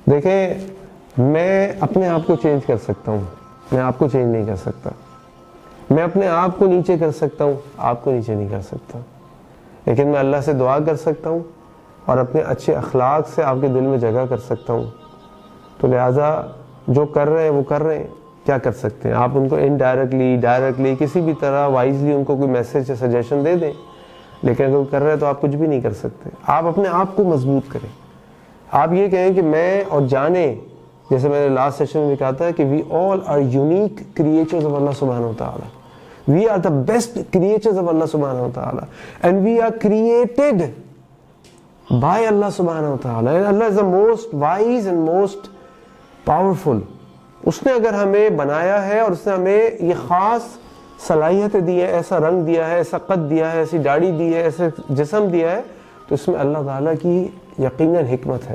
دیکھیں میں اپنے آپ کو چینج کر سکتا ہوں، میں آپ کو چینج نہیں کر سکتا. میں اپنے آپ کو نیچے کر سکتا ہوں، آپ کو نیچے نہیں کر سکتا. لیکن میں اللہ سے دعا کر سکتا ہوں اور اپنے اچھے اخلاق سے آپ کے دل میں جگہ کر سکتا ہوں. تو لہٰذا جو کر رہے ہیں وہ کر رہے ہیں، کیا کر سکتے ہیں. آپ ان کو انڈائریکٹلی ڈائریکٹلی کسی بھی طرح وائزلی ان کو کوئی میسج یا سجیشن دے دیں، لیکن اگر وہ کر رہے ہیں تو آپ کچھ بھی نہیں کر سکتے. آپ اپنے آپ کو مضبوط کریں. آپ یہ کہیں کہ میں اور جانیں، جیسے میں نے لاسٹ سیشن میں کہا تھا کہ we all are unique creatures of Allah سبحانہ وتعالی. We are the best creatures of Allah سبحانہ وتعالی and we are created by Allah سبحانہ وتعالی. And Allah is the most wise and most powerful. اس نے اگر ہمیں بنایا ہے اور اس نے ہمیں یہ خاص صلاحیتیں دی ہیں، ایسا رنگ دیا ہے، ایسا قد دیا ہے، ایسی داڑھی دی ہے، ایسے جسم دیا ہے، تو اس میں اللہ تعالیٰ کی یقیناً حکمت ہے.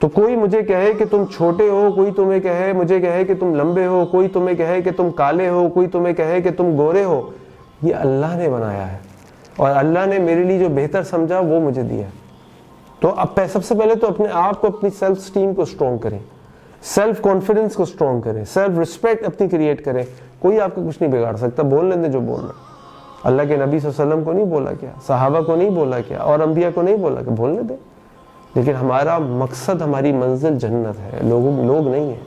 تو کوئی مجھے کہے کہ تم چھوٹے ہو، کوئی تمہیں کہے مجھے کہے کہ تم لمبے ہو، کوئی تمہیں کہے کہ تم کالے ہو، کوئی تمہیں کہے کہ تم گورے ہو، یہ اللہ نے بنایا ہے اور اللہ نے میرے لیے جو بہتر سمجھا وہ مجھے دیا. تو اب سب سے پہلے تو اپنے آپ کو، اپنی سیلف اسٹیم کو اسٹرانگ کریں، سیلف کانفیڈنس کو اسٹرانگ کریں، سیلف رسپیکٹ اپنی کریٹ کریں. کوئی آپ کو کچھ نہیں بگاڑ سکتا. بول لیں جو بولنا. اللہ کے نبی صلی اللہ علیہ وسلم کو نہیں بولا کیا، صحابہ کو نہیں بولا کیا، اور انبیاء کو نہیں بولا کہ بولنے دیں. لیکن ہمارا مقصد، ہماری منزل جنت ہے، لوگ نہیں ہیں.